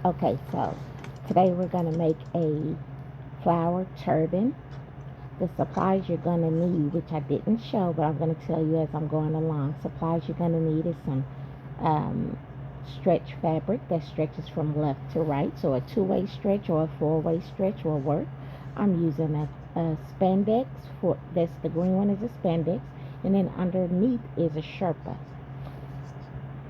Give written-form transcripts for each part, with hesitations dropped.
Okay, so today we're going to make a flower turban. The supplies you're going to need, which I didn't show, but I'm going to tell you as I'm going along. Supplies you're going to need is some um, stretch fabric that stretches from left to right. So a two-way stretch or a four-way stretch will work. I'm using a spandex. That's the green one is a spandex. And then underneath is a sherpa.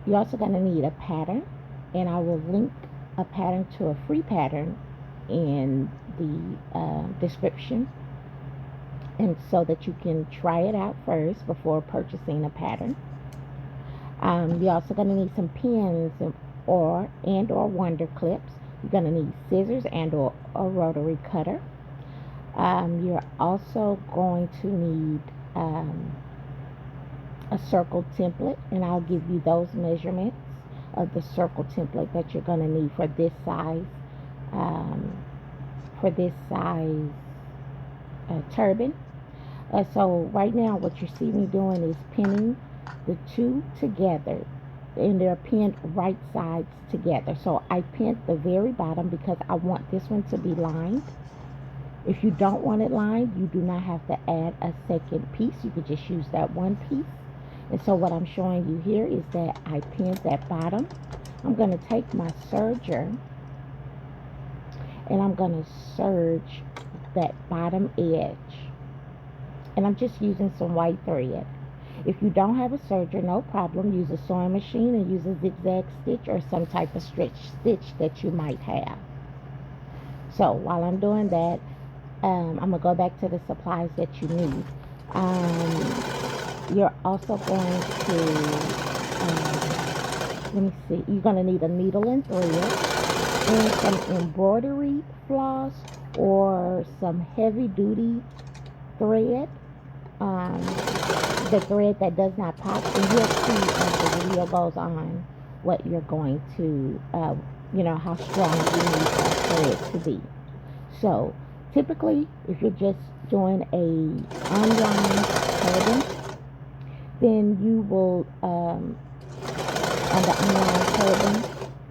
You're also going to need a pattern, and I will link a pattern to a free pattern in the description, and so that you can try it out first before purchasing a pattern. You're also going to need some pins or wonder clips. You're going to need scissors and or a rotary cutter. You're also going to need a circle template, and I'll give you those measurements of the circle template that you're going to need um, for this size turban. So right now what you see me doing is pinning the two together, and they're pinned right sides together. So I pinned the very bottom because I want this one to be lined. If you don't want it lined, you do not have to add a second piece. You could just use that one piece. And so what I'm showing you here is that I pinned that bottom. I'm going to take my serger and I'm going to serge that bottom edge. And I'm just using some white thread. If you don't have a serger, no problem. Use a sewing machine and use a zigzag stitch or some type of stretch stitch that you might have. So while I'm doing that, I'm going to go back to the supplies that you need. You're also going to, let me see, you're going to need a needle and thread and some embroidery floss or some heavy duty thread, um, the thread that does not pop, and you'll see as the video goes on what you're going to, how strong you need that thread to be. So typically, if you're just doing a online turban, then you will, on the online turban,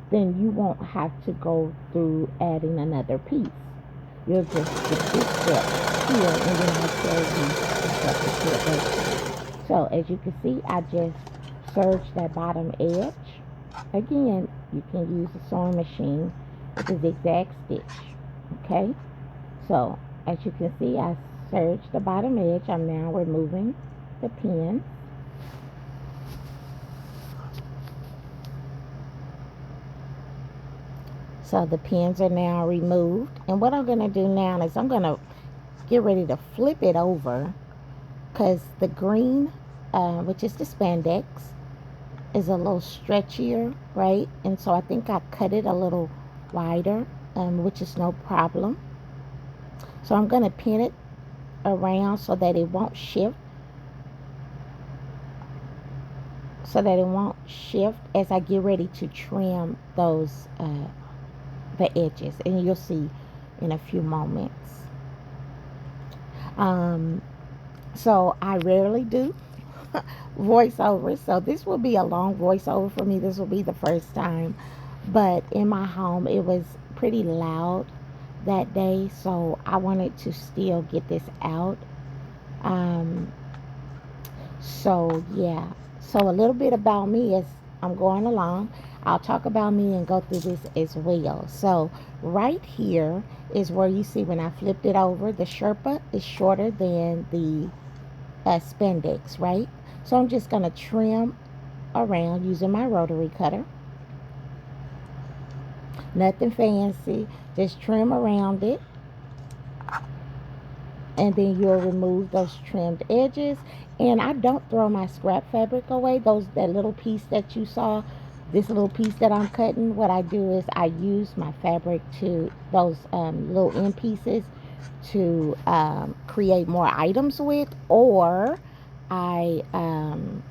then you won't have to go through adding another piece. You'll just get this step here, and then I'll show you the step to it. So as you can see, I just serged that bottom edge. Again, you can use a sewing machine with a zigzag stitch. Okay, so as you can see, I serged the bottom edge. I'm now removing the pin. So the pins are now removed. And what I'm going to do now is I'm going to get ready to flip it over, because the green, which is the spandex, is a little stretchier, right? And so I think I cut it a little wider, which is no problem. So I'm going to pin it around so that it won't shift. As I get ready to trim those the edges, and you'll see in a few moments. So I rarely do voiceover, so this will be a long voiceover for me. This will be the first time, but in my home it was pretty loud that day, so I wanted to still get this out. um, so yeah, so a little bit about me as I'm going along. I'll talk about me and go through this as well. So right here is where you see when I flipped it over, the sherpa is shorter than the spandex, right? So I'm just going to trim around using my rotary cutter. Nothing fancy, just trim around it. And then you'll remove those trimmed edges. And I don't throw my scrap fabric away. That little piece that you saw, this little piece that I'm cutting, what I do is I use my fabric to those little end pieces to create more items with, I um,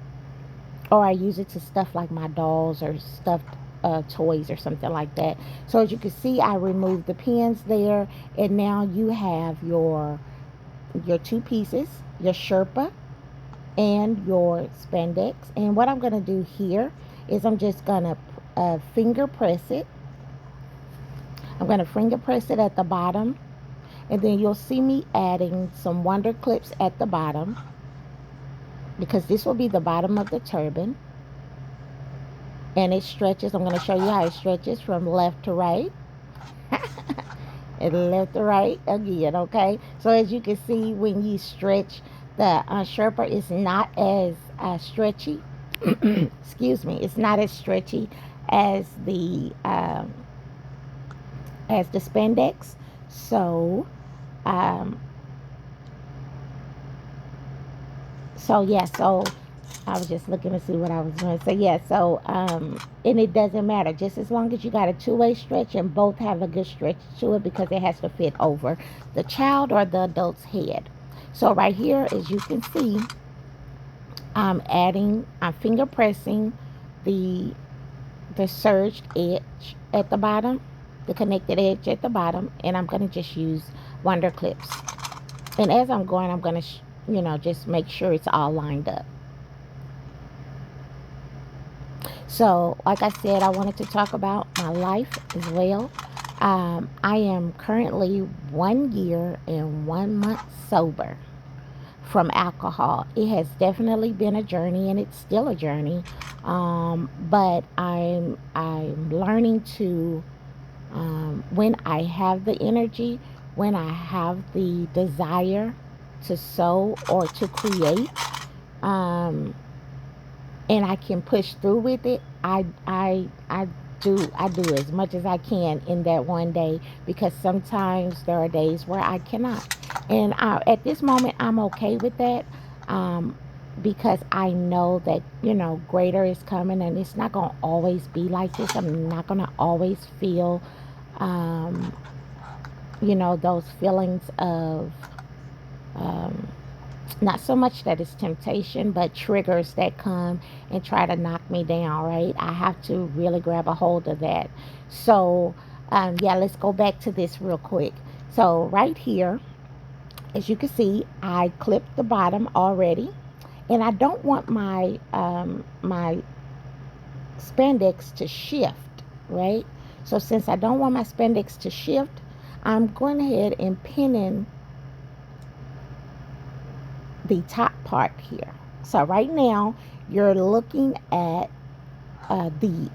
or I use it to stuff like my dolls or stuffed toys or something like that. So as you can see, I removed the pins there, and now you have your two pieces, your sherpa and your spandex. And what I'm going to do here is I'm just going to finger press it I'm going to finger press it at the bottom, and then you'll see me adding some wonder clips at the bottom, because this will be the bottom of the turban. And it stretches. I'm going to show you how it stretches from left to right. And left to right again, okay? So as you can see, when you stretch, the sherpa is not as stretchy. Excuse me, it's not as stretchy as the spandex. So um, so I was just looking to see what I was doing. So yeah, so and it doesn't matter, just as long as you got a two-way stretch and both have a good stretch to it, because it has to fit over the child or the adult's head. So right here, as you can see, I'm finger pressing the surged edge at the bottom, the connected edge at the bottom, and I'm going to just use wonder clips. And as I'm going, I'm going to just make sure it's all lined up. So like I said, I wanted to talk about my life as well. I am currently 1 year and 1 month sober from alcohol. It has definitely been a journey, and it's still a journey. But I'm learning to, when I have the energy, when I have the desire to sow or to create, um, and I can push through with it, I do as much as I can in that one day, because sometimes there are days where I cannot. And at this moment, I'm okay with that, um, because I know that greater is coming, and it's not gonna always be like this. I'm not gonna always feel, um, those feelings of, um, not so much that it's temptation, but triggers that come and try to knock me down, right? I have to really grab a hold of that. So, yeah, let's go back to this real quick. So, right here, as you can see, I clipped the bottom already, and I don't want my spandex to shift, right? So, since I don't want my spandex to shift, I'm going ahead and pinning the top part here. So right now you're looking at the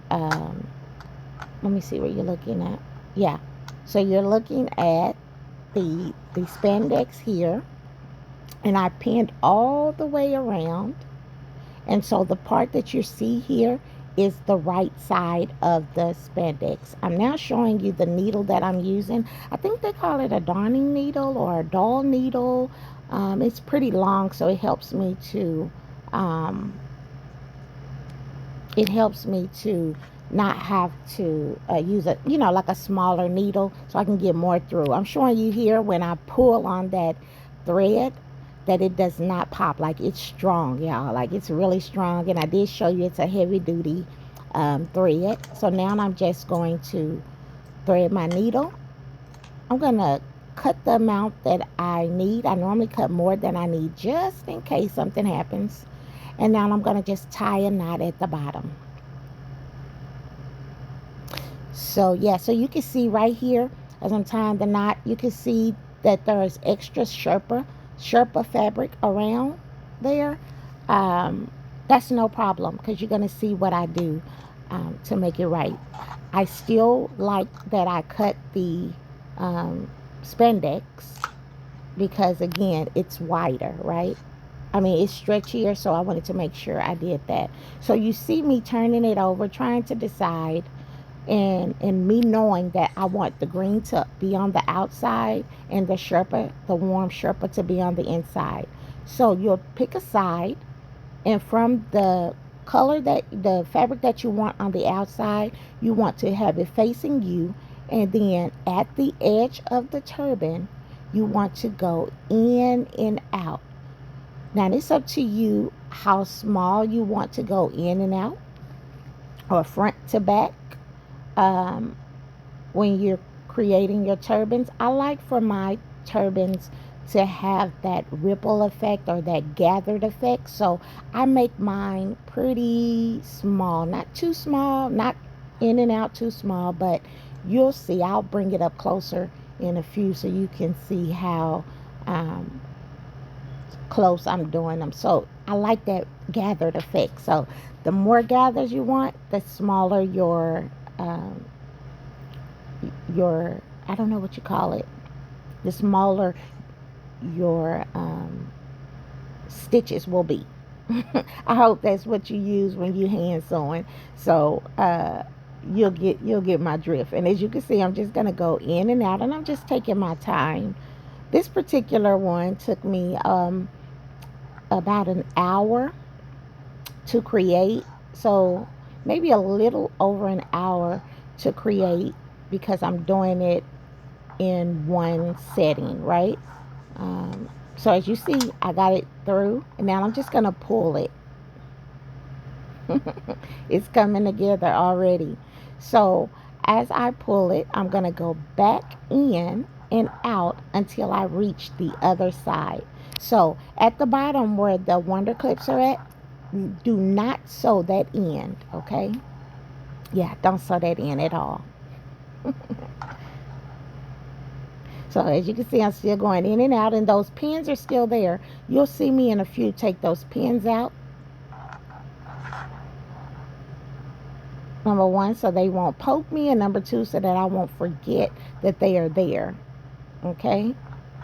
let me see what you're looking at. Yeah. So you're looking at the spandex here, and I pinned all the way around. And so the part that you see here is the right side of the spandex. I'm now showing you the needle that I'm using. I think they call it a darning needle or a doll needle. It's pretty long, so um, it helps me to not have to use like a smaller needle, so I can get more through. I'm showing you here when I pull on that thread that it does not pop. Like, it's strong, y'all. Like, it's really strong. And I did show you it's a heavy duty thread. So now I'm just going to thread my needle. I'm gonna cut the amount that I need. I normally cut more than I need, just in case something happens. And now I'm gonna just tie a knot at the bottom. So yeah, so you can see right here, as I'm tying the knot, you can see that there's extra sherpa fabric around there. um, that's no problem, because you're going to see what I do to make it right. I still like that I cut the spandex, because again, it's wider, right? I mean, it's stretchier, so I wanted to make sure I did that. So you see me turning it over, trying to decide, and me knowing that I want the green to be on the outside and the warm sherpa, to be on the inside. So you'll pick a side, and from the fabric that you want on the outside, you want to have it facing you, and then at the edge of the turban, you want to go in and out. Now it's up to you how small you want to go in and out, or front to back. um, when you're creating your turbans, I like for my turbans to have that ripple effect, or that gathered effect. So I make mine pretty small, not too small, not in and out too small, but you'll see. I'll bring it up closer in a few so you can see how um, close I'm doing them. So I like that gathered effect. So the more gathers you want, the smaller um, your I don't know what you call it. The smaller your stitches will be. I hope that's what you use when you hand sewing. So you'll get my drift. And as you can see, I'm just gonna go in and out, and I'm just taking my time. This particular one took me about an hour to create. So maybe a little over an hour to create because I'm doing it in one setting, right? So as you see, I got it through, and now I'm just gonna pull it. It's coming together already. So as I pull it, I'm gonna go back in and out until I reach the other side. So at the bottom where the wonder clips are at, do not sew that end, okay? Yeah, don't sew that in at all. So as you can see, I'm still going in and out, and those pins are still there. You'll see me in a few take those pins out. Number one, so they won't poke me, and number two, so that I won't forget that they are there. Okay,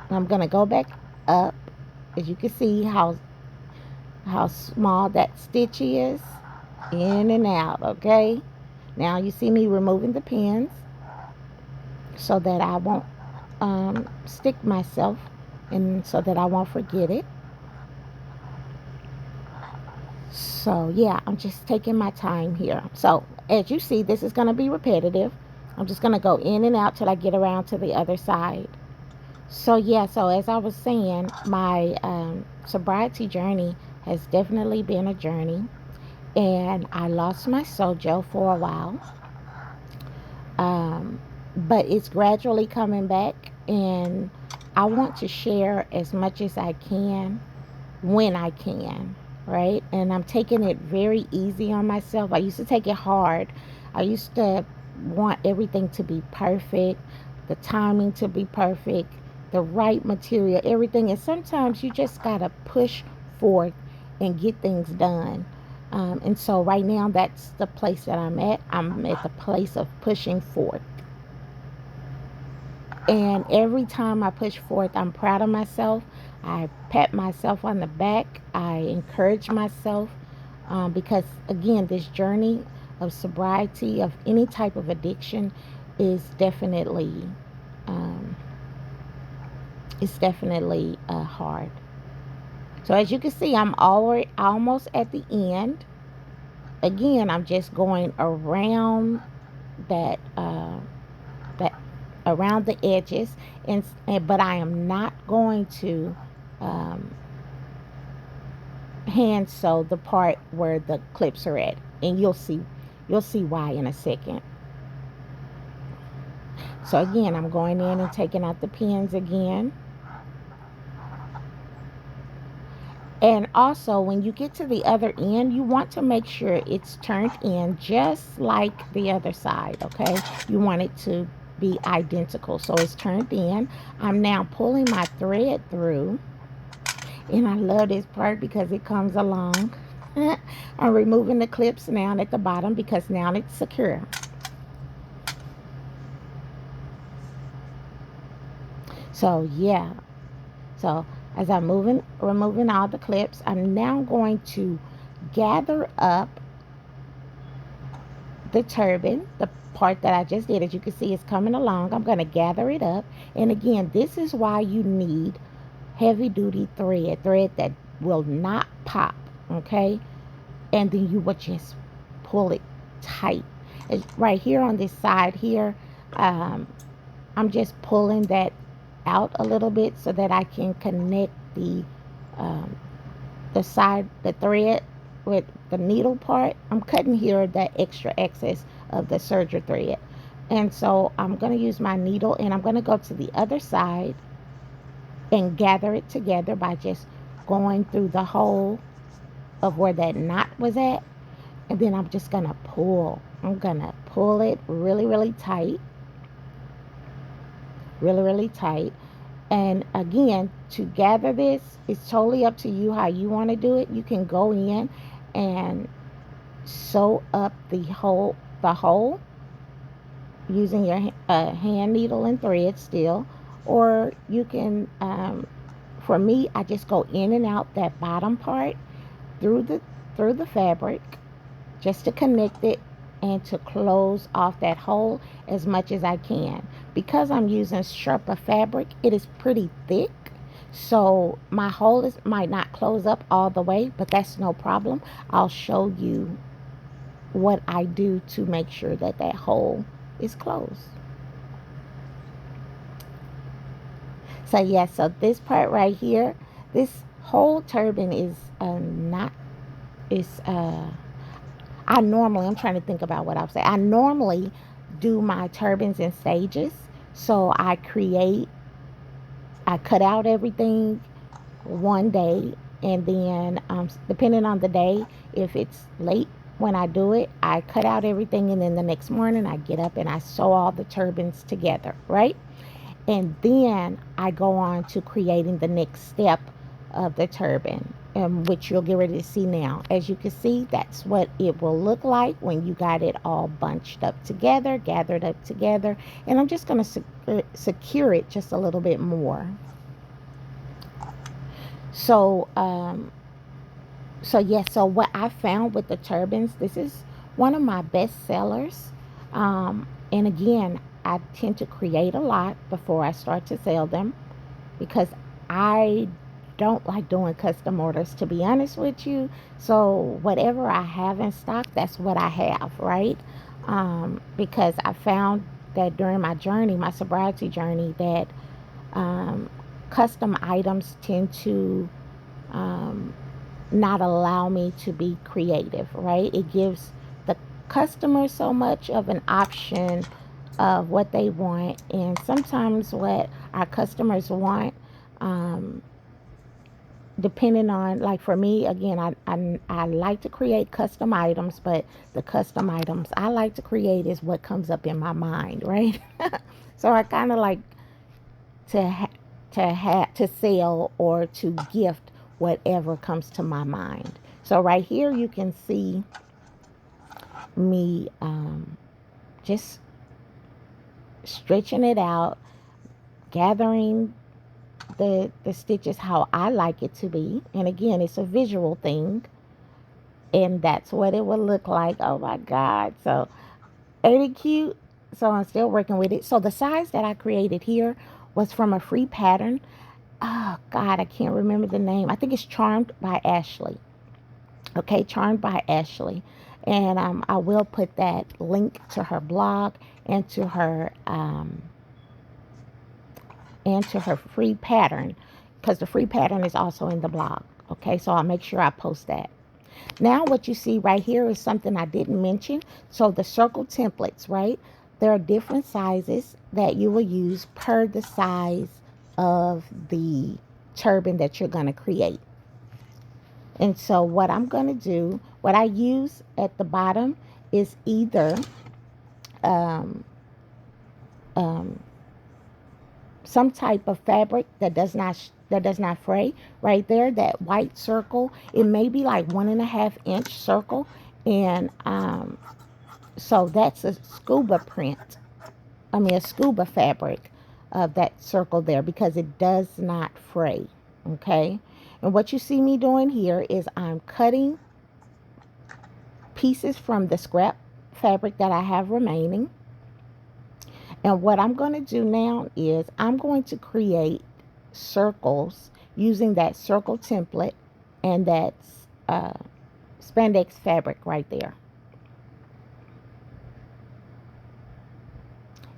I'm gonna go back up. As you can see how small that stitch is, in and out. Okay, now you see me removing the pins so that I won't stick myself, and so that I won't forget it. So yeah, I'm just taking my time here. So as you see, this is going to be repetitive. I'm just going to go in and out till I get around to the other side. So yeah, so as I was saying, my sobriety journey has definitely been a journey. And I lost my sojo for a while. Um, but it's gradually coming back. And I want to share as much as I can when I can, right? And I'm taking it very easy on myself. I used to take it hard. I used to want everything to be perfect, the timing to be perfect, the right material, everything. And sometimes you just got to push forth and get things done. And so right now, that's the place that I'm at. I'm at the place of pushing forth. And every time I push forth, I'm proud of myself. I pat myself on the back. I encourage myself because, again, this journey of sobriety, of any type of addiction, is definitely, um, it's definitely hard. So as you can see, I'm already almost at the end. Again, I'm just going around that. That around the edges, and but I am not going to um, hand sew the part where the clips are at, and you'll see why in a second. So again, I'm going in and taking out the pins again. And also, when you get to the other end, you want to make sure it's turned in just like the other side, okay? You want it to be identical. So it's turned in. I'm now pulling my thread through. And I love this part because it comes along. I'm removing the clips now at the bottom because now it's secure. So yeah. So as I'm removing all the clips, I'm now going to gather up the turban, the part that I just did. As you can see, it's coming along. I'm going to gather it up. And again, this is why you need heavy duty thread that will not pop, okay? And then you would just pull it tight. It's right here on this side here, um, I'm just pulling that out a little bit so that I can connect um, the thread with the needle part. I'm cutting here that extra excess of the Serger thread. And so I'm going to use my needle, and I'm going to go to the other side and gather it together by just going through the hole of where that knot was at. And then I'm just going to pull. I'm going to pull it really, really tight. really, really tight. And again, to gather this, it's totally up to you how you want to do it. You can go in and sew up the hole using your hand needle and thread still, or you can. For me, I just go in and out that bottom part through the fabric just to connect it and to close off that hole as much as I can. Because I'm using Sherpa fabric, it is pretty thick. So my hole might not close up all the way, but that's no problem. I'll show you what I do to make sure that that hole is closed. So yeah, so this part right here, this whole turban is not is I'm trying to think about what I'll say. I normally do my turbans in stages. So I cut out everything one day, and then depending on the day, if it's late when I do it, I cut out everything, and then the next morning I get up and I sew all the turbans together, right? And then I go on to creating the next step of the turban, which you'll get ready to see now. As you can see, that's what it will look like when you got it all bunched up together, gathered up together. And I'm just going to secure it just a little bit more. So, yes, so what I found with the turbans, this is one of my best sellers. And again, I tend to create a lot before I start to sell them because I don't like doing custom orders, to be honest with you. So whatever I have in stock, that's what I have, right? Because I found that during my journey, my sobriety journey, that um, custom items tend to um, not allow me to be creative, right? It gives the customer so much of an option of what they want, and sometimes what our customers want, um, depending on, like for me, again, I like to create custom items, but the custom items I like to create is what comes up in my mind, right? So I kind of like to sell or to gift whatever comes to my mind. So right here you can see me just stretching it out, gathering the stitches how I like it to be. And again, it's a visual thing, and that's what it would look like. Oh my God. So ain't it cute? So I'm still working with it. So the size that I created here was from a free pattern. Oh God, I can't remember the name. I think it's Charmed by Ashley. Okay, Charmed by Ashley. And I will put that link to her blog and to her free pattern, because the free pattern is also in the blog. Okay, so I'll make sure I post that. Now what you see right here is something I didn't mention. So the circle templates, right? There are different sizes that you will use per the size of the turban that you're going to create. And so what I'm going to do, what I use at the bottom is either um, um, some type of fabric that does not fray. Right there, that white circle, it may be like 1.5 inch circle, and so that's a scuba print. I mean, a scuba fabric of that circle there, because it does not fray. Okay, and what you see me doing here is I'm cutting pieces from the scrap fabric that I have remaining. And what I'm going to do now is I'm going to create circles using that circle template and that uh, spandex fabric right there.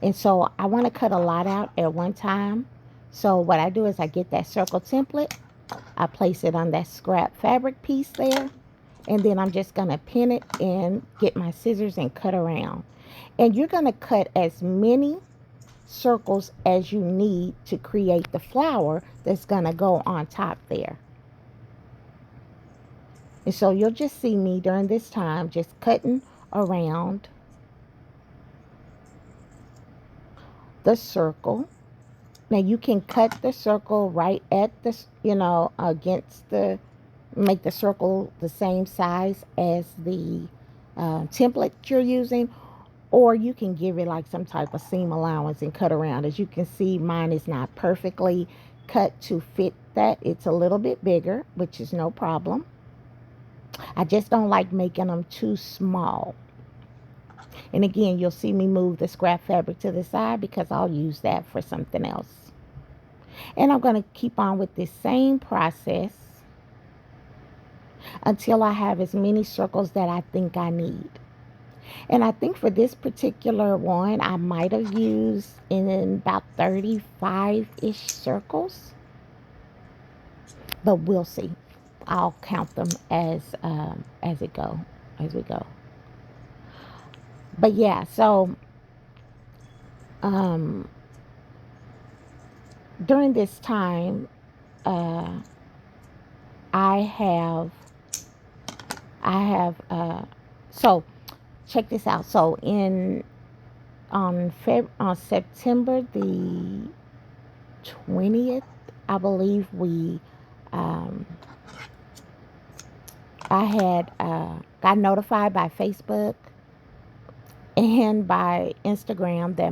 And so I want to cut a lot out at one time. So what I do is I get that circle template, I place it on that scrap fabric piece there, and then I'm just going to pin it and get my scissors and cut around. And you're going to cut as many circles as you need to create the flower that's going to go on top there. And so you'll just see me during this time just cutting around the circle. Now you can cut the circle right at the, against the, make the circle the same size as the template you're using, or you can give it like some type of seam allowance and cut around. As you can see, mine is not perfectly cut to fit that. It's a little bit bigger, which is no problem. I just don't like making them too small. And again, you'll see me move the scrap fabric to the side because I'll use that for something else. And I'm going to keep on with this same process until I have as many circles that I think I need. And I think for this particular one, I might have used in about 35-ish circles, but we'll see. I'll count them as it go, as we go. But yeah, so um, during this time, uh, I have, so check this out. So on September the 20th, I believe um, I had got notified by Facebook and by Instagram that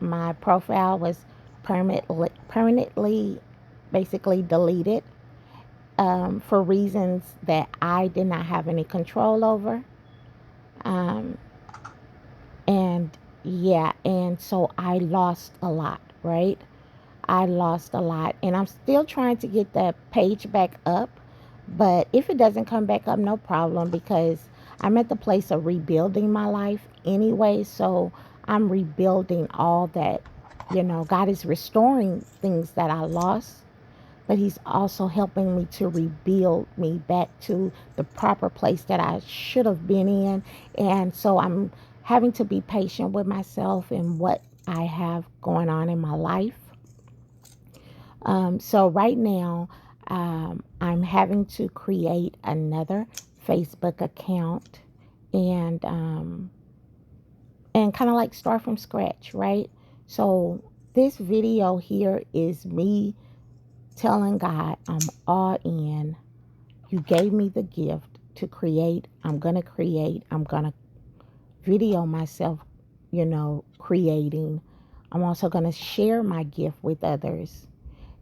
my profile was permanently basically deleted for reasons that I did not have any control over. Um, and yeah, and so I lost a lot, right? I lost a lot, and I'm still trying to get that page back up. But if it doesn't come back up, no problem, because I'm at the place of rebuilding my life anyway. So I'm rebuilding all that. God is restoring things that I lost, but He's also helping me to rebuild me back to the proper place that I should have been in. And so I'm having to be patient with myself and what I have going on in my life. So right now, I'm having to create another Facebook account and kind of like start from scratch, right? So this video here is me telling God I'm all in. You gave me the gift to create. I'm gonna create. I'm gonna video myself, creating. I'm also gonna share my gift with others,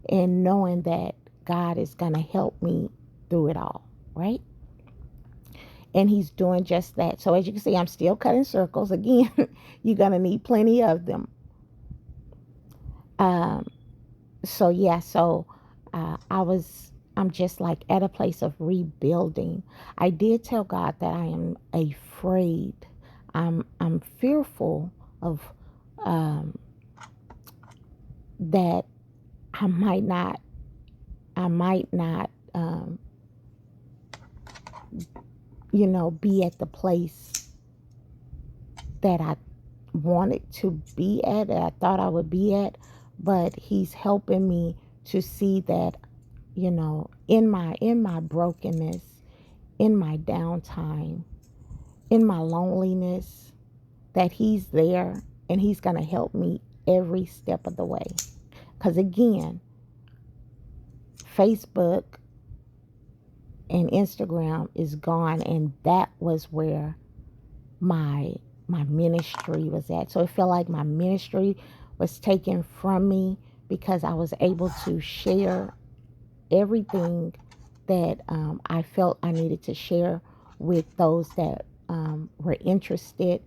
and knowing that God is going to help me through it all, right? And He's doing just that. So as you can see, I'm still cutting circles. Again, you're going to need plenty of them. Um, so yeah, so I'm just like at a place of rebuilding. I did tell God that I am afraid. I'm fearful of that I might not I might not, be at the place that I wanted to be at, that I thought I would be at. But He's helping me to see that, in my brokenness, in my downtime, in my loneliness, that He's there and He's going to help me every step of the way. Because again, Facebook and Instagram is gone, and that was where my ministry was at. So it felt like my ministry was taken from me because I was able to share everything that I felt I needed to share with those that were interested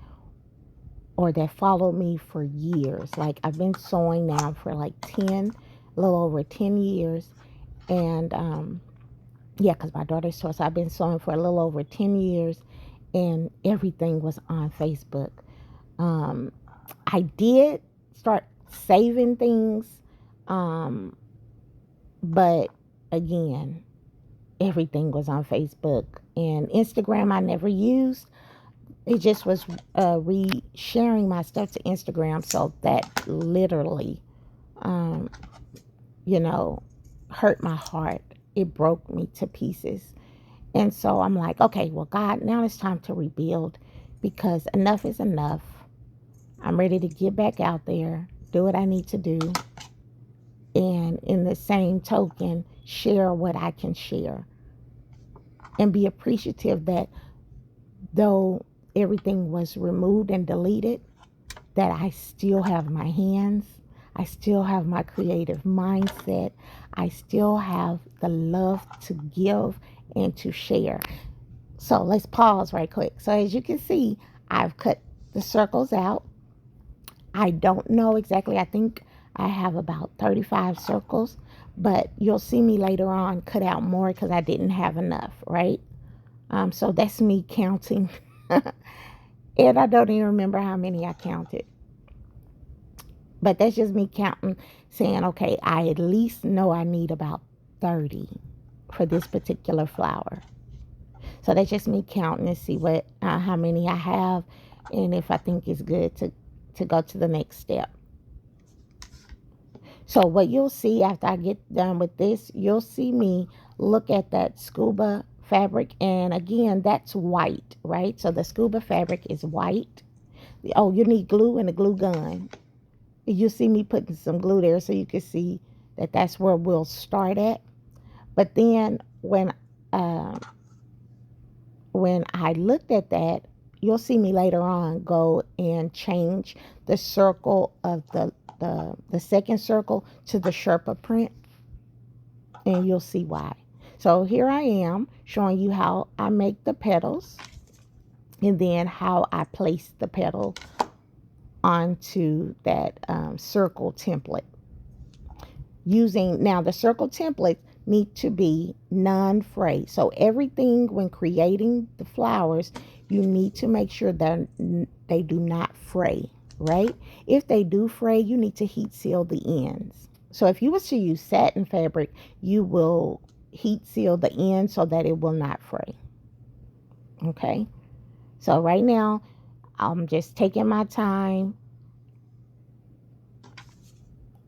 or that followed me for years. Like I've been sewing now for like a little over 10 years, and yeah, because my daughter's 12, so I've been sewing for a little over 10 years, and everything was on Facebook. Um, I did start saving things, um, but again, everything was on Facebook. And Instagram I never used. It just was sharing my stuff to Instagram, so that literally, um, you know, hurt my heart. It broke me to pieces. And so I'm like, okay, well, God, now it's time to rebuild because enough is enough. I'm ready to get back out there, do what I need to do, and in the same token, share what I can share and be appreciative that though everything was removed and deleted, that I still have my hands, I still have my creative mindset, I still have the love to give and to share. So let's pause right quick. So as you can see, I've cut the circles out. I don't know exactly. I think I have about 35 circles, but you'll see me later on cut out more because I didn't have enough, right? So that's me counting. And I don't even remember how many I counted. But that's just me counting, saying, okay, I at least know I need about 30 for this particular flower. So that's just me counting to see what how many I have, and if I think it's good to go to the next step. So what you'll see after I get done with this, you'll see me look at that scuba fabric, and again, that's white, right? So the scuba fabric is white. Oh, you need glue and a glue gun. You'll see me putting some glue there so you can see that that's where we'll start at. But then uh, when I looked at that, you'll see me later on go and change the circle of the second circle to the sherpa print, and you'll see why. So here I am showing you how I make the petals and then how I place the petal onto that circle template. Using now the circle templates need to be non-fray. So everything when creating the flowers, you need to make sure that they do not fray, right? If they do fray, you need to heat seal the ends. So if you was to use satin fabric, you will heat seal the ends so that it will not fray. Okay? So right now, I'm just taking my time,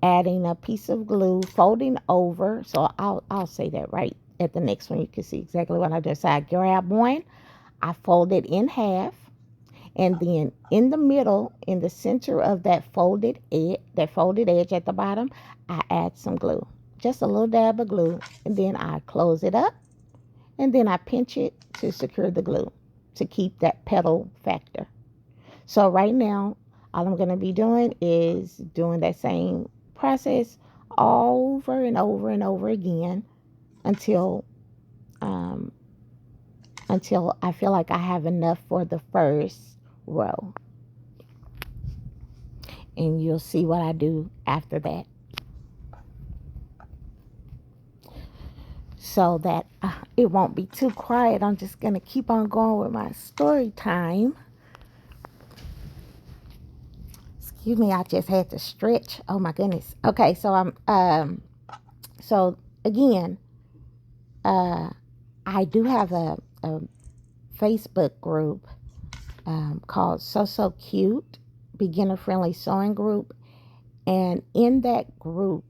adding a piece of glue, folding over. So I'll say that right at the next one. You can see exactly what I do. So I grab one, I fold it in half, and then in the middle, in the center of that folded edge at the bottom, I add some glue, just a little dab of glue, and then I close it up, and then I pinch it to secure the glue to keep that petal factor. So right now, all I'm going to be doing is doing that same process over and over and over again until um, until I feel like I have enough for the first row. And you'll see what I do after that. So that it won't be too quiet, I'm just going to keep on going with my story time. Excuse me, I just had to stretch. Oh my goodness. Okay, so so again, I do have a Facebook group called So Cute Beginner Friendly Sewing Group, and in that group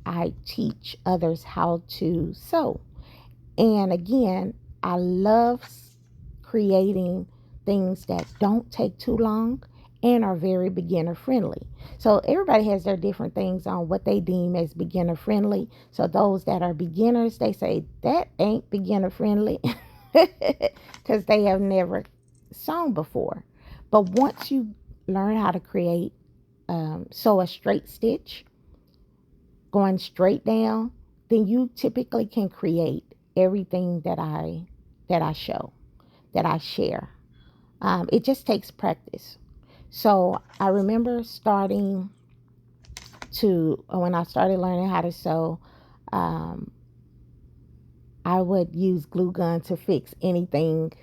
I teach others how to sew. And again, I love creating things that don't take too long and are very beginner friendly. So everybody has their different things on what they deem as beginner friendly. So those that are beginners, they say that ain't beginner friendly because they have never sewn before. But once you learn how to create, sew a straight stitch, going straight down, then you typically can create everything that I show, that I share. It just takes practice. So I remember when I started learning how to sew, I would use glue gun to fix anything,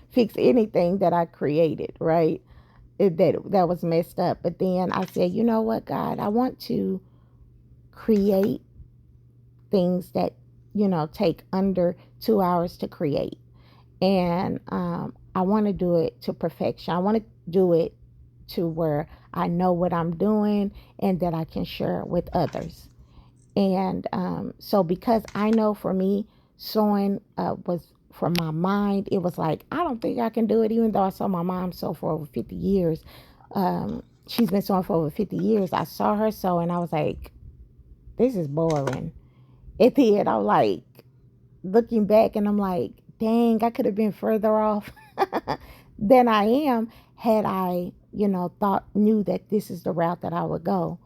fix anything that I created, right? That was messed up. But then I said, you know what, God, I want to create things that take under 2 hours to create, and I want to do it to perfection. I want to do it to where I know what I'm doing and that I can share it with others. And so because I know for me, sewing was for my mind, it was like, I don't think I can do it, even though I saw my mom sew for over 50 years. She's been sewing for over 50 years. I saw her sew and I was like, this is boring. At the end, I'm like looking back and I'm like, dang, I could have been further off than I am had I, knew that this is the route that I would go.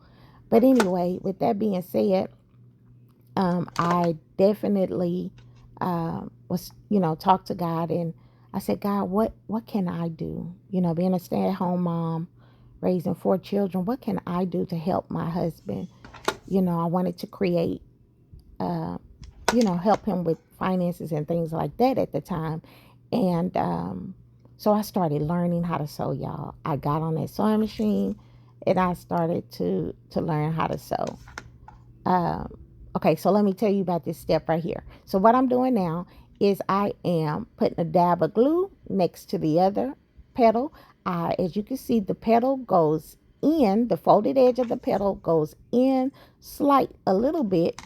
But anyway, with that being said, I definitely was, talked to God, and I said, God, what can I do? Being a stay-at-home mom, raising 4 children, what can I do to help my husband? I wanted to create, uh, help him with finances and things like that at the time. And so I started learning how to sew, y'all. I got on that sewing machine and I started to learn how to sew. Um, okay, so let me tell you about this step right here. So what I'm doing now is I am putting a dab of glue next to the other petal. As you can see, the petal goes in, the folded edge of the petal goes in a little bit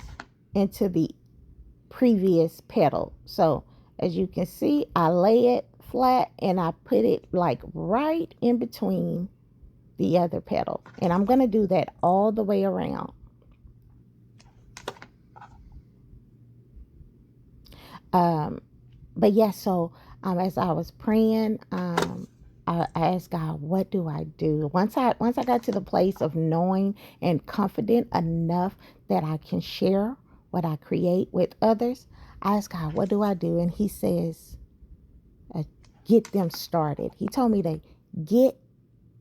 into the previous petal. So as you can see, I lay it flat and I put it like right in between the other petal. And I'm going to do that all the way around. Um, but yeah, so as I was praying, I asked God, what do I do? Once I got to the place of knowing and confident enough that I can share what I create with others, I asked God, what do I do? And He says, uh, get them started. He told me to get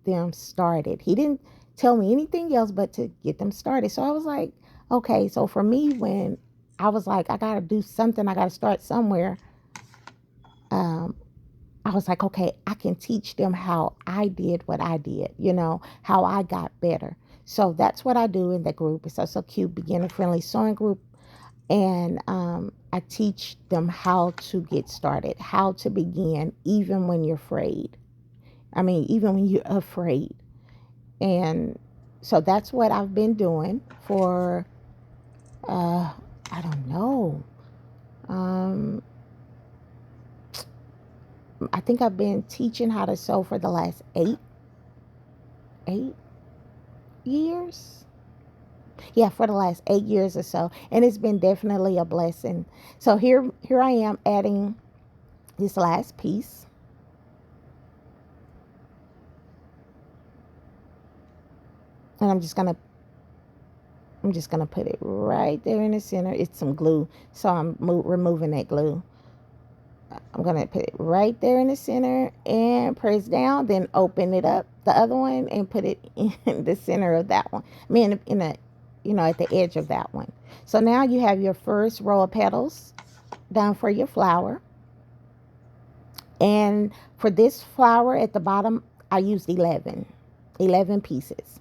them started. He didn't tell me anything else but to get them started. So I was like, okay. So for me, when I was like, I got to do something, I got to start somewhere. Um, I was like, okay, I can teach them how I did what I did, how I got better. So that's what I do in the group. It's so cute, beginner friendly sewing group. And I teach them how to get started, how to begin, even when you're afraid. I mean, even when you're afraid. And so that's what I've been doing for, uh, I don't know. Um, I think I've been teaching how to sew for the last 8 years. Yeah, for the last 8 years or so, and it's been definitely a blessing. So here I am adding this last piece, and I'm just gonna put it right there in the center. It's some glue, so I'm removing that glue. I'm going to put it right there in the center and press down, then open it up, the other one, and put it in the center of that one. I mean, at the edge of that one. So now you have your first row of petals done for your flower. And for this flower at the bottom, I used 11 pieces.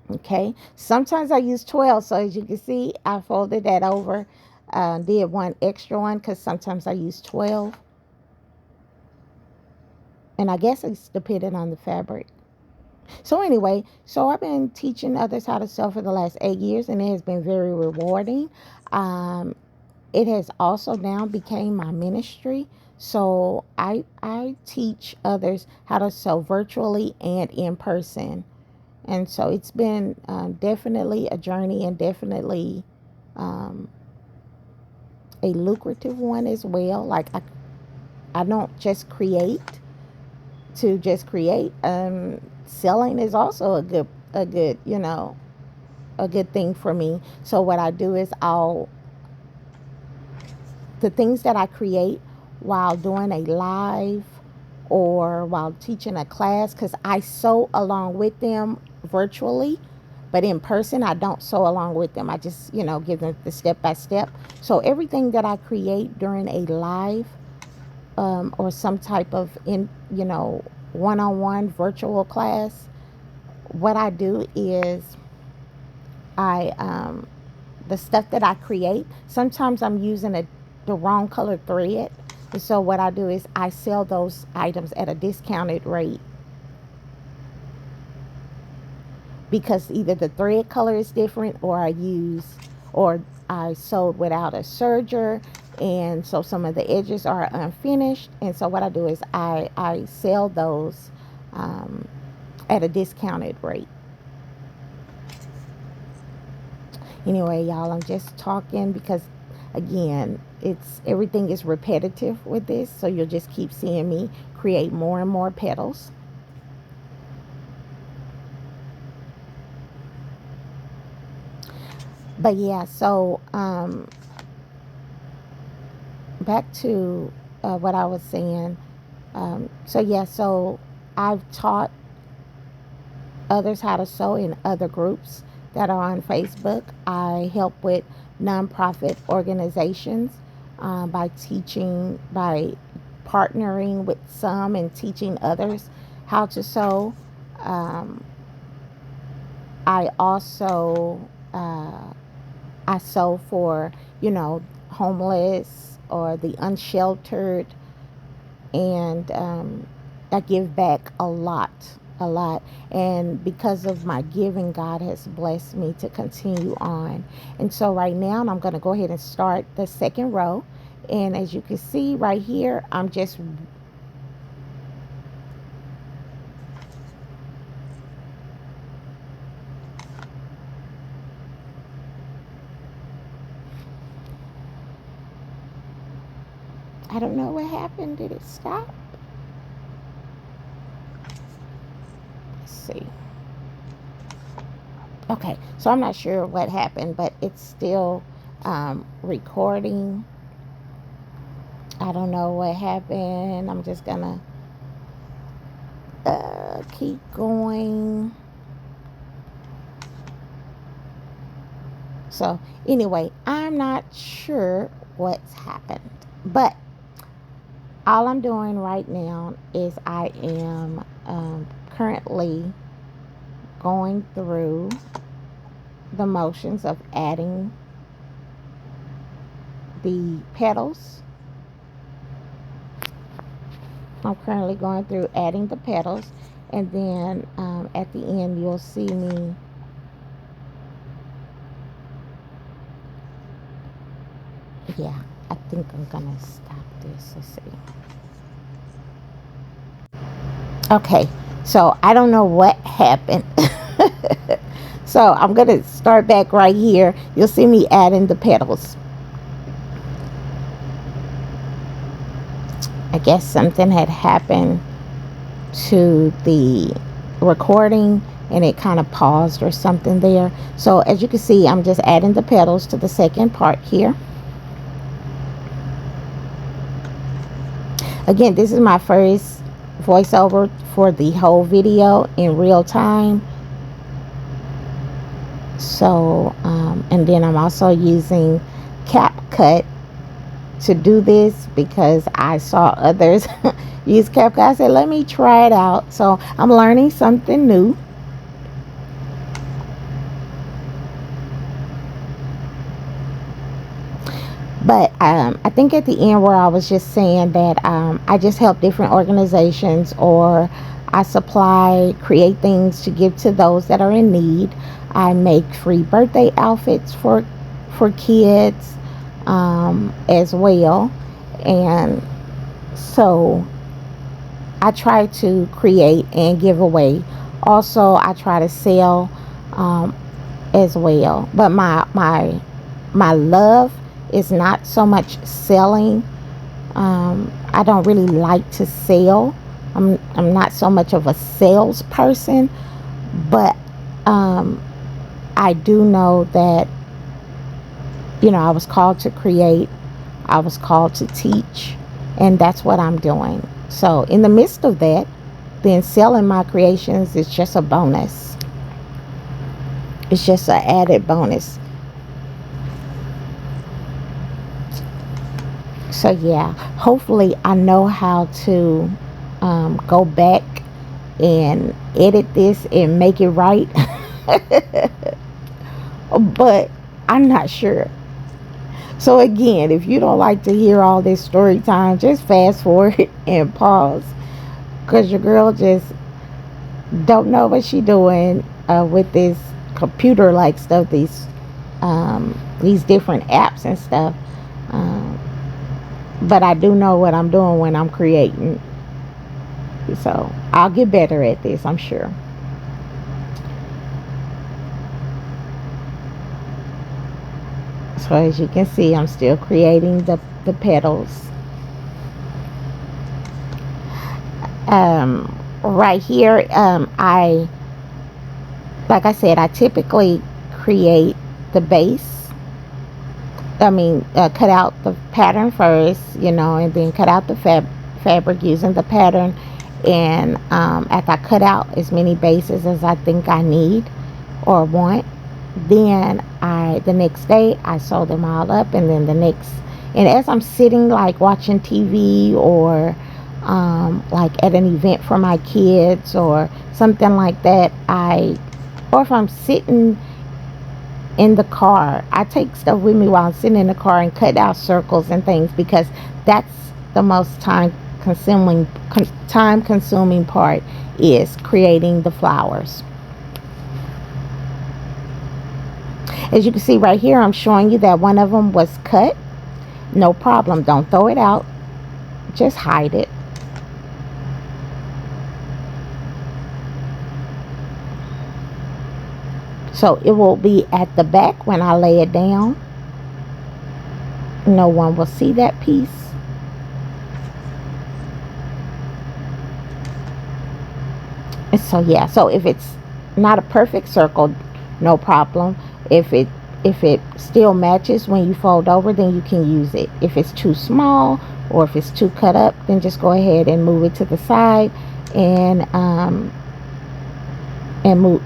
Okay. Sometimes I use 12. So as you can see, I folded that over, did one extra one because sometimes I use 12. And I guess it's dependent on the fabric. So anyway, so I've been teaching others how to sew for the last 8 years, and it has been very rewarding. Um, it has also now became my ministry. So I teach others how to sew virtually and in person, and so it's been definitely a journey, and definitely um, a lucrative one as well. Like I don't just create to just create. Selling is also a good thing for me. So what I do is the things that I create while doing a live or while teaching a class, because I sew along with them virtually, but in person I don't sew along with them. I just give them the step by step. So everything that I create during a live or some type of one-on-one virtual class, what I do is I the stuff that I create, sometimes I'm using the wrong color thread. And so what I do is I sell those items at a discounted rate because either the thread color is different, or I sewed without a serger, and so some of the edges are unfinished. And so what I do is I sell those um, at a discounted rate. Anyway, y'all, I'm just talking because, again, it's everything is repetitive with this, so you'll just keep seeing me create more and more petals. But yeah, so back to what I was saying. So yeah, so I've taught others how to sew in other groups that are on Facebook. I help with nonprofit organizations by teaching, by partnering with some and teaching others how to sew. Um, I also I sew for, homeless or the unsheltered, and I give back a lot, a lot. And because of my giving, God has blessed me to continue on. And so right now, I'm going to go ahead and start the second row. And as you can see right here, I'm just, I don't know what happened. Did it stop? Let's see. Okay, so I'm not sure what happened, but it's still recording. I don't know what happened. I'm just gonna keep going. So anyway, I'm not sure what's happened, but all I'm doing right now is I am currently going through the motions of adding the petals. I'm currently going through adding the petals, and then at the end you'll see me. Yeah, I think I'm gonna stop this. Let's see. Okay, so I don't know what happened. So I'm gonna start back right here. You'll see me adding the petals. I guess something had happened to the recording and it kind of paused or something there. So as you can see, I'm just adding the petals to the second part here. Again, this is my first voiceover for the whole video in real time. So and then I'm also using CapCut to do this because I saw others use CapCut. I said, let me try it out. So I'm learning something new. But I think at the end where I was just saying that I just help different organizations, or I supply, create things to give to those that are in need. I make free birthday outfits for kids as well. And so I try to create and give away. Also, I try to sell as well. But my love is not so much selling. I don't really like to sell. I'm not so much of a salesperson, but I do know that I was called to create. I was called to teach, and that's what I'm doing. So in the midst of that, then selling my creations is just a bonus. It's just an added bonus. So yeah, hopefully I know how to go back and edit this and make it right. But I'm not sure. So again, if you don't like to hear all this story time, just fast forward and pause, because your girl just don't know what she doing with this computer like stuff, these different apps and stuff. Um, but I do know what I'm doing when I'm creating. So I'll get better at this, I'm sure. So as you can see, I'm still creating the petals. Right here, like I said, I typically create the base. Cut out the pattern first, and then cut out the fabric using the pattern. And after I cut out as many bases as I think I need or want, then the next day I sew them all up. And then and as I'm sitting like watching TV, or like at an event for my kids or something like that, or if I'm sitting in the car, I take stuff with me while I'm sitting in the car and cut out circles and things, because that's the most time consuming part, is creating the flowers. As you can see right here, I'm showing you that one of them was cut. No problem, don't throw it out, just hide it. So it will be at the back when I lay it down. No one will see that piece. And so yeah, so if it's not a perfect circle, no problem. If it still matches when you fold over, then you can use it. If it's too small or if it's too cut up, then just go ahead and move it to the side, and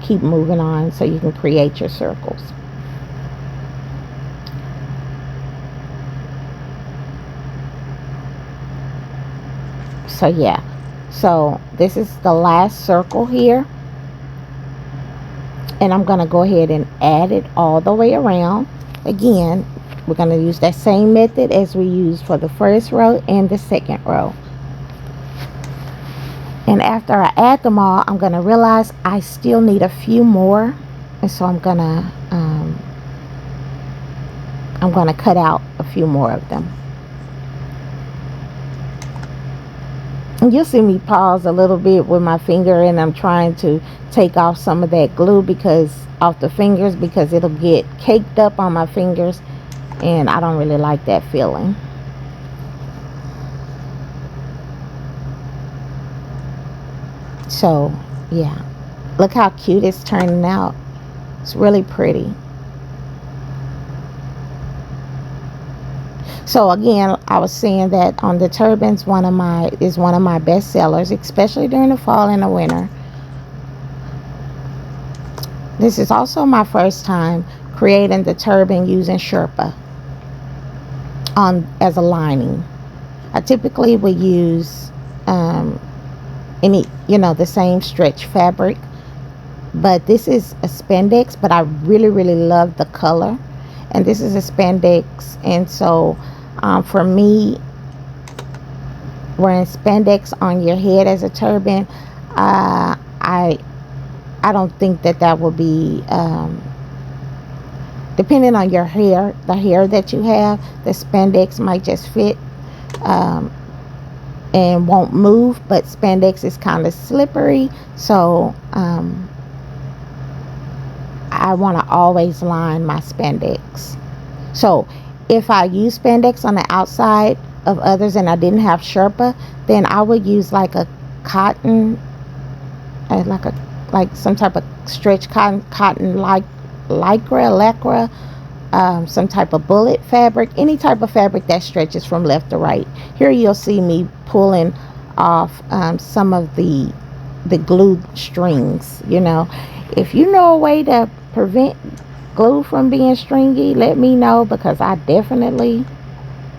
keep moving on so you can create your circles. So yeah, so this is the last circle here, and I'm going to go ahead and add it all the way around. Again, we're going to use that same method as we used for the first row and the second row. And after I add them all, I'm going to realize I still need a few more, and so I'm going to cut out a few more of them. And you'll see me pause a little bit with my finger, and I'm trying to take off some of that glue off the fingers, because it'll get caked up on my fingers, and I don't really like that feeling. So yeah, look how cute it's turning out. It's really pretty. So again, I was saying that on the turbans, is one of my best sellers, especially during the fall and the winter. This is also my first time creating the turban using sherpa as a lining. I typically would use the same stretch fabric, but this is a spandex, but I really love the color, and this is a spandex. And so for me, wearing spandex on your head as a turban, I don't think that will be, depending on your hair, the hair that you have, the spandex might just fit and won't move, but spandex is kind of slippery, so I want to always line my spandex. So if I use spandex on the outside of others and I didn't have sherpa, then I would use like a cotton, like some type of stretch cotton like lycra, some type of bullet fabric, any type of fabric that stretches from left to right. Here you'll see me pulling off some of the glue strings. If you know a way to prevent glue from being stringy, let me know, because I definitely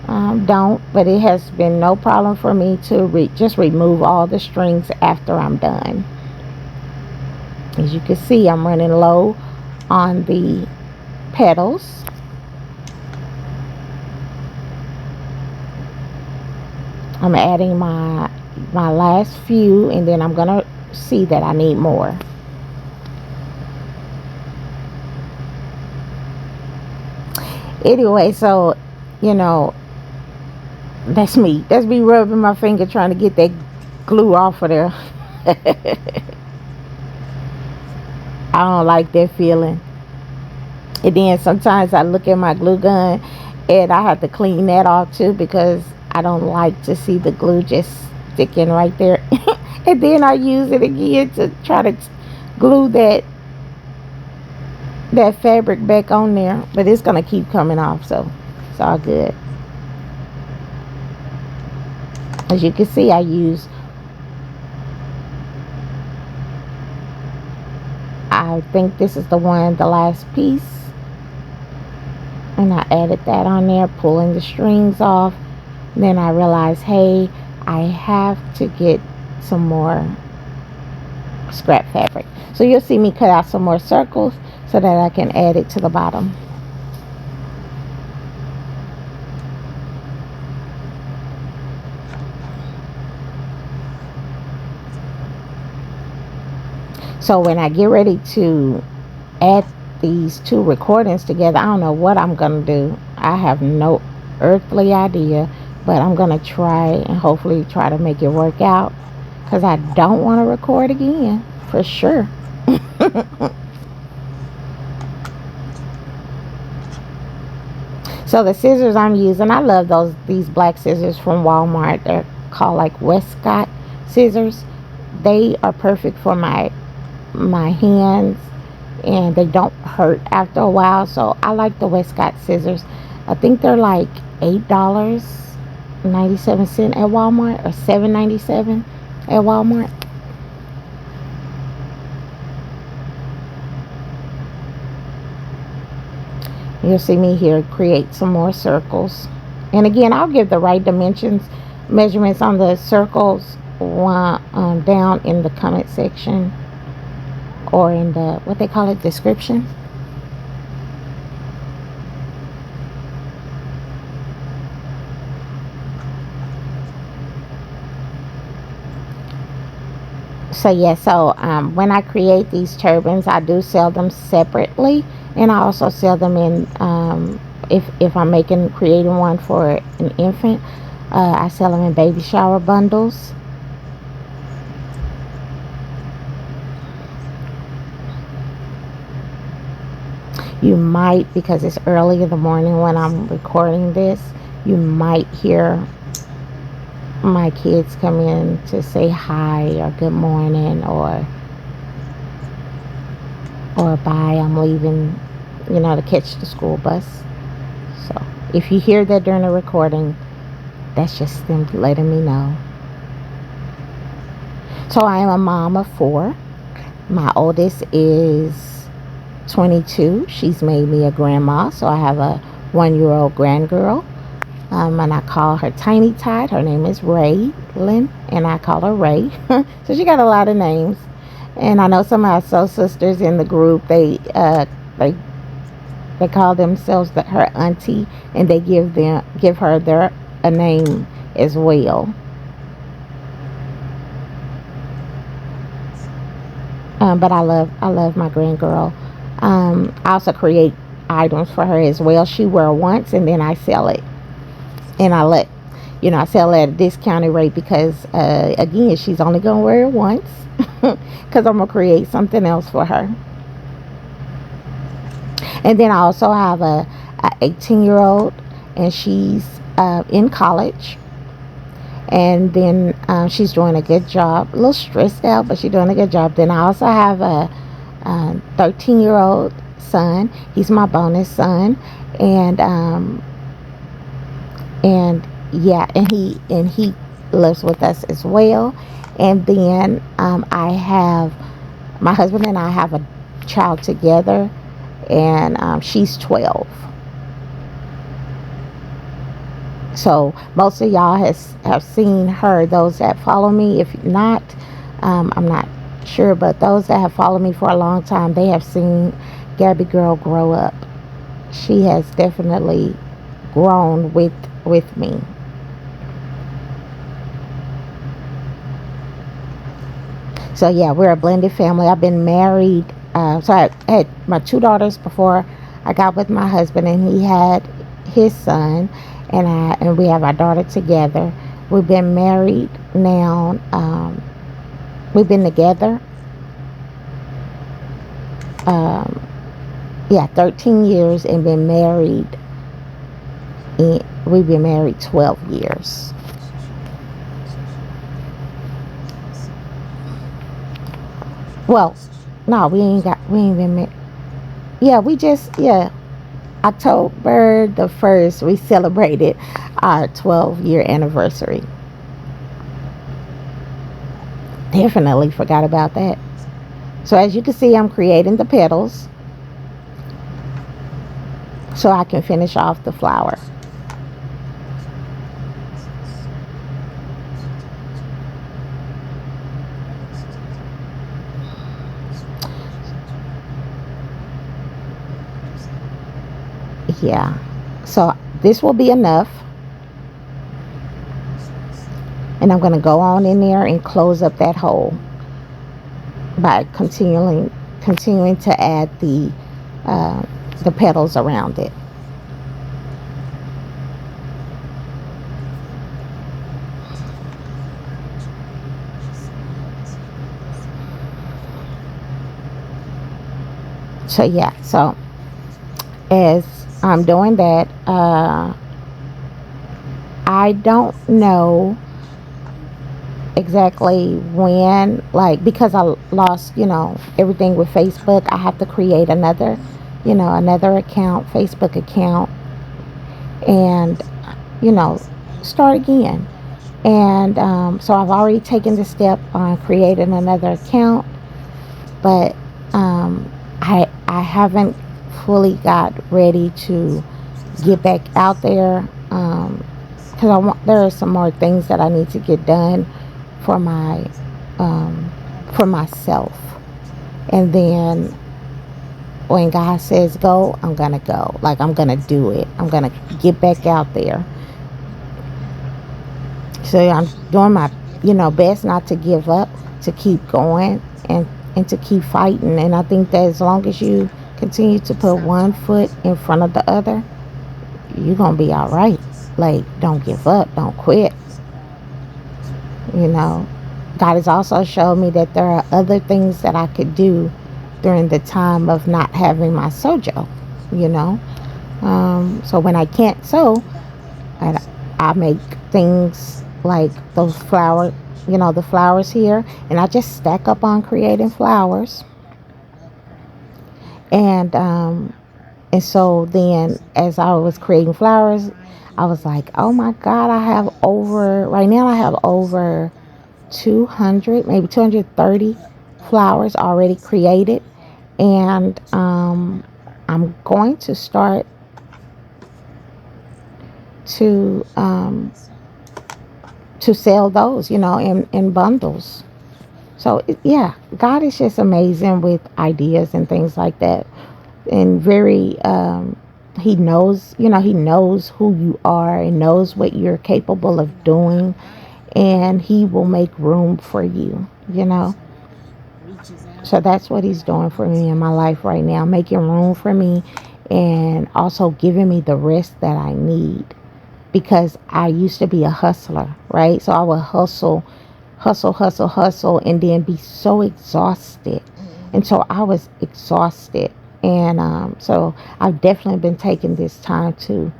don't, but it has been no problem for me to just remove all the strings after I'm done. As you can see, I'm running low on the petals. I'm adding my last few, and then I'm gonna see that I need more. Anyway, so that's me rubbing my finger trying to get that glue off of there. I don't like that feeling. And then sometimes I look at my glue gun and I have to clean that off too, because I don't like to see the glue just sticking right there. And then I use it again to try to glue that fabric back on there, but it's gonna keep coming off, so it's all good. As you can see, I think this is the last piece, and I added that on there, pulling the strings off. And then I realized, hey, I have to get some more scrap fabric. So you'll see me cut out some more circles so that I can add it to the bottom. So when I get ready to add these two recordings together, I don't know what I'm gonna do. I have no earthly idea, but I'm gonna try and hopefully try to make it work out, because I don't want to record again for sure. So the scissors I'm using, I love these black scissors from Walmart. They're called like Westcott scissors. They are perfect for my hands, and they don't hurt after a while. So I like the Westcott scissors. I think they're like $8.97 at Walmart, or $7.97 at Walmart. You'll see me here create some more circles, and again, I'll give the right measurements on the circles down in the comment section, or in the, what they call it, description. So yeah, so when I create these turbans, I do sell them separately, and I also sell them in, if I'm creating one for an infant, I sell them in baby shower bundles. You might, because it's early in the morning when I'm recording this, you might hear my kids come in to say hi or good morning, or bye, I'm leaving, to catch the school bus. So if you hear that during the recording, that's just them letting me know. So I am a mom of 4. My oldest is 22. She's made me a grandma, so I have a 1-year-old grandgirl. And I call her Tiny Tot. Her name is Raylan, and I call her Ray. So she got a lot of names. And I know some of our soul sisters in the group, they call themselves her auntie, and they give her a name as well. But I love my grandgirl. I also create items for her as well. She wear once, and then I sell it. And I sell it at a discounted rate, because again, she's only gonna wear it once, because I'm gonna create something else for her. And then I also have a 18-year-old, and she's in college, and then she's doing a good job. A little stressed out, but she's doing a good job. Then I also have a 13-year-old son. He's my bonus son, and yeah, and he lives with us as well. And then I have my husband and I have a child together, and she's 12. So most of y'all have seen her. Those that follow me, if not, I'm not sure, but those that have followed me for a long time, they have seen Gabby girl grow up. She has definitely grown with me. So yeah, we're a blended family. I've been married. So I had my 2 daughters before I got with my husband, and he had his son, and we have our daughter together. We've been married now. We've been together Yeah, 13 years and been married. We've been married 12 years. Well, no, we ain't been married. Yeah, we just, yeah, October the 1st, we celebrated our 12-year anniversary. Definitely forgot about that. So as you can see, I'm creating the petals so I can finish off the flower. Yeah. So this will be enough. And I'm going to go on in there and close up that hole by continuing to add uh, the petals around it. So yeah, so as I'm doing that, I don't know exactly when, like, because I lost, everything with Facebook. I have to create another, another account, Facebook account, and you know start again. And so I've already taken the step on creating another account, but I haven't fully got ready to get back out there, because I want there are some more things that I need to get done for my um, for myself. And then when God says go, I'm gonna go. Like, I'm gonna do it. I'm gonna get back out there. So I'm doing my best not to give up, to keep going, and to keep fighting. And I think that as long as you continue to put one foot in front of the other, you're gonna be all right. Like, don't give up, don't quit. you know God has also showed me that there are other things that I could do during the time of not having my sojo. you know so when I can't sew, I, I make things like those the flowers here, and I just stack up on creating flowers. And so then, as I was creating flowers, I was like, oh my God, right now I have over 200, maybe 230 flowers already created. And I'm going to start to sell those, in bundles. So yeah, God is just amazing with ideas and things like that, and very he knows who you are and knows what you're capable of doing, and he will make room for you. So that's what he's doing for me in my life right now, making room for me, and also giving me the rest that I need, because I used to be a hustler, right? So I would hustle, hustle, hustle, hustle, and then be so exhausted. And so I was exhausted. And so I've definitely been taking this time to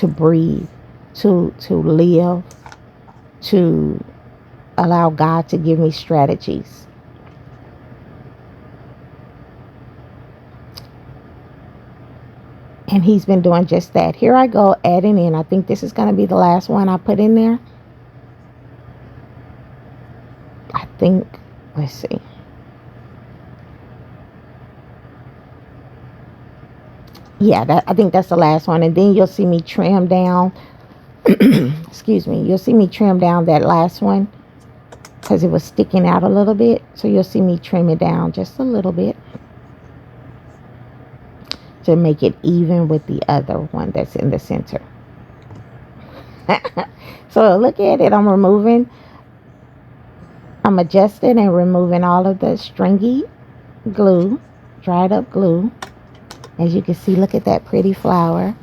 breathe, to live, to allow God to give me strategies. And he's been doing just that. Here I go adding in. I think this is going to be the last one I put in there. I think, let's see. Yeah, I think that's the last one. And then you'll see me trim down. Excuse me. You'll see me trim down that last one because it was sticking out a little bit. So you'll see me trim it down just a little bit to make it even with the other one that's in the center. So look at it. I'm adjusting and removing all of the stringy glue, dried up glue. As you can see, look at that pretty flower.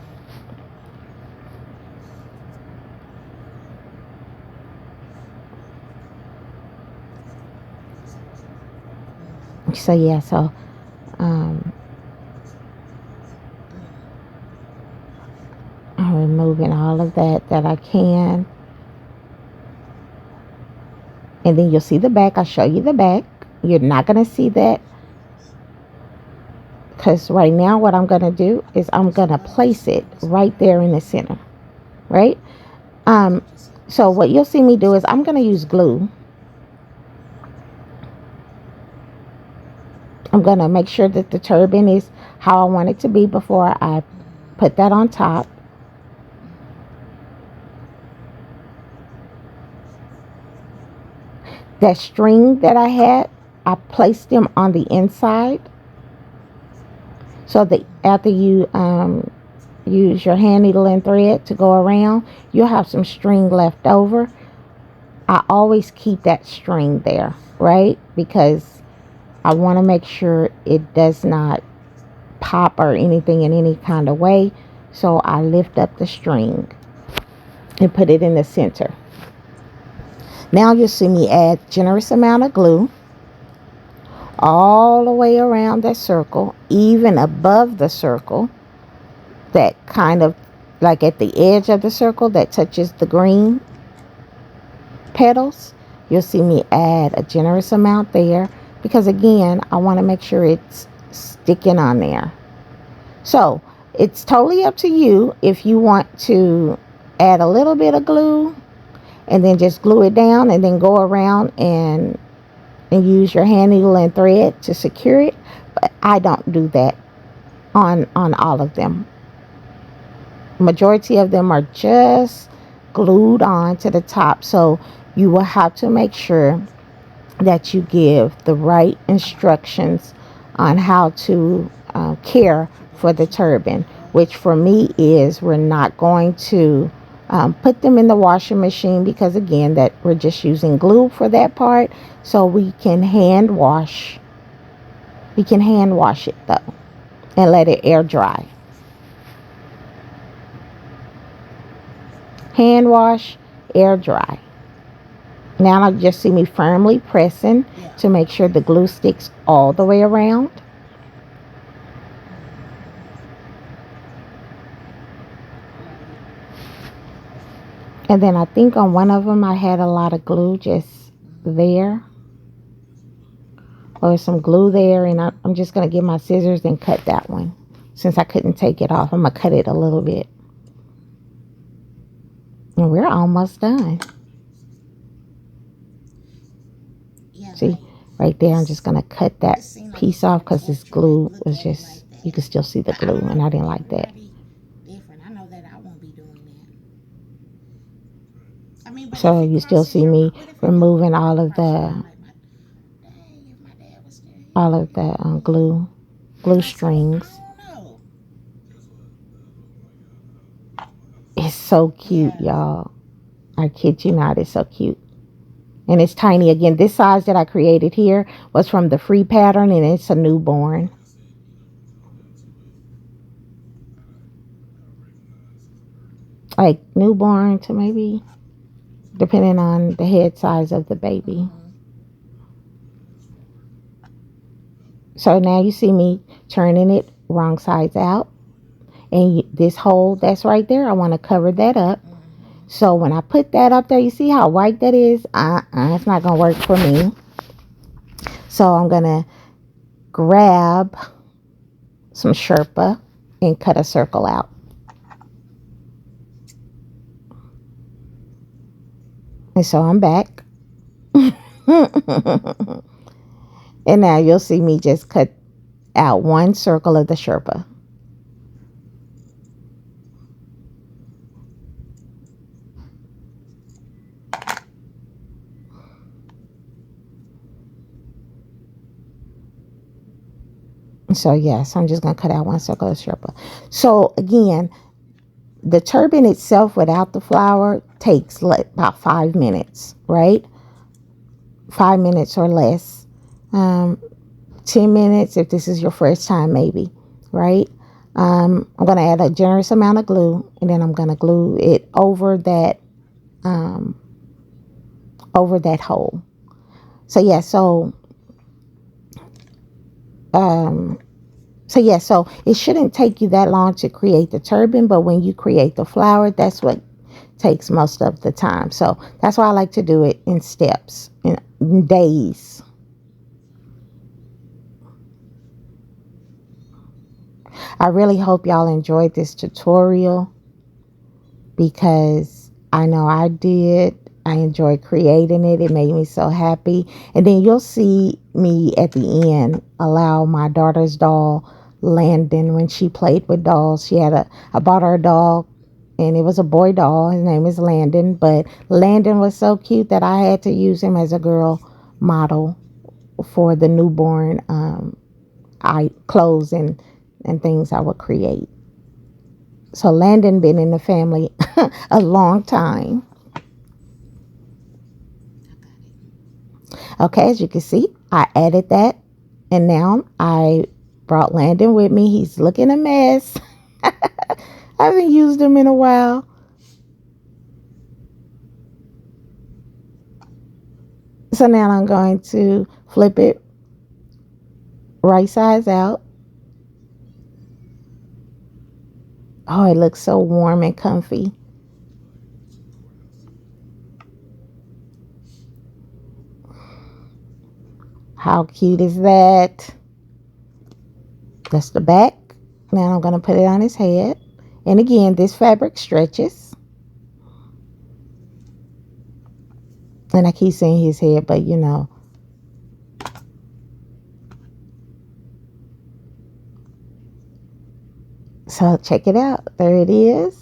So yeah, so um, removing all of that I can. And then you'll see the back. I'll show you the back. You're not going to see that, because right now what I'm going to do is I'm going to place it right there in the center, right? So what you'll see me do is I'm going to use glue. I'm going to make sure that the turban is how I want it to be before I put that on top. That string that I had, I placed them on the inside, so that after you use your hand needle and thread to go around, you'll have some string left over. I always keep that string there, right? Because I want to make sure it does not pop or anything in any kind of way. So I lift up the string and put it in the center. Now you'll see me add generous amount of glue all the way around that circle, even above the circle, that kind of like at the edge of the circle that touches the green petals. You'll see me add a generous amount there, because again, I want to make sure it's sticking on there. So it's totally up to you if you want to add a little bit of glue and then just glue it down and then go around and use your hand needle and thread to secure it. But I don't do that on all of them. Majority of them are just glued on to the top. So you will have to make sure that you give the right instructions on how to care for the turban, which for me is we're not going to put them in the washing machine, because again, that we're just using glue for that part. So we can hand wash it though, and let it air dry. Hand wash, air dry. Now I just see me firmly pressing to make sure the glue sticks all the way around. And then I think on one of them I had a lot of glue just there, or some glue there, and I'm just going to get my scissors and cut that one. Since I couldn't take it off, I'm going to cut it a little bit. And we're almost done. See, right there, I'm just going to cut that piece off because this glue was just, you can still see the glue, and I didn't like that. So you still see me removing all of the glue strings. It's so cute, y'all. I kid you not, it's so cute. And it's tiny. Again, this size that I created here was from the free pattern, and it's a newborn. Like newborn to maybe, depending on the head size of the baby. So now you see me turning it wrong sides out. And this hole that's right there, I want to cover that up. So when I put that up there, you see how white that is? It's not going to work for me. So I'm going to grab some sherpa and cut a circle out. And so I'm back. And now you'll see me just cut out one circle of the sherpa. So yes, I'm just going to cut out one circle of sherpa. So again, the turban itself without the flower takes about 5 minutes, right? 5 minutes or less. 10 minutes if this is your first time, maybe, right? I'm going to add a generous amount of glue, and then I'm going to glue it over that hole. So yeah, so So yeah, so it shouldn't take you that long to create the turban, but when you create the flower, that's what takes most of the time. So that's why I like to do it in steps, in days. I really hope y'all enjoyed this tutorial, because I know I did. I enjoyed creating it. It made me so happy. And then you'll see me at the end allow my daughter's doll, Landon, when she played with dolls. I bought her a doll, and it was a boy doll. His name is Landon. But Landon was so cute that I had to use him as a girl model for the newborn clothes and things I would create. So Landon been in the family a long time. Okay, as you can see, I added that, and now I brought Landon with me. He's looking a mess. I haven't used him in a while. So now I'm going to flip it right sides out. Oh, it looks so warm and comfy. How cute is that? That's the back. Now I'm going to put it on his head. And again, this fabric stretches. And I keep saying his head, but you know. So check it out. There it is.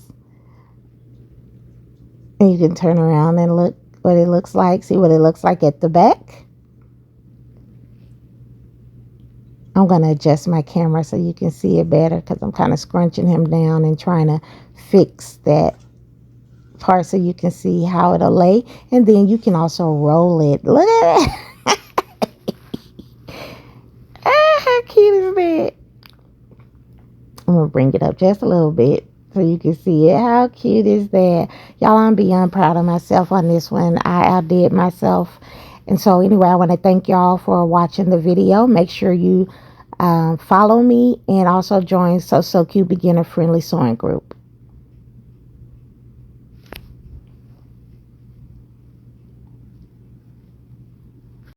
And you can turn around and look what it looks like. See what it looks like at the back. I'm going to adjust my camera so you can see it better, because I'm kind of scrunching him down and trying to fix that part so you can see how it'll lay. And then you can also roll it. Look at it. How cute is that? I'm going to bring it up just a little bit so you can see it. How cute is that? Y'all, I'm beyond proud of myself on this one. I outdid myself. And so anyway, I want to thank y'all for watching the video. Make sure you follow me, and also join So Cute Beginner Friendly Sewing Group.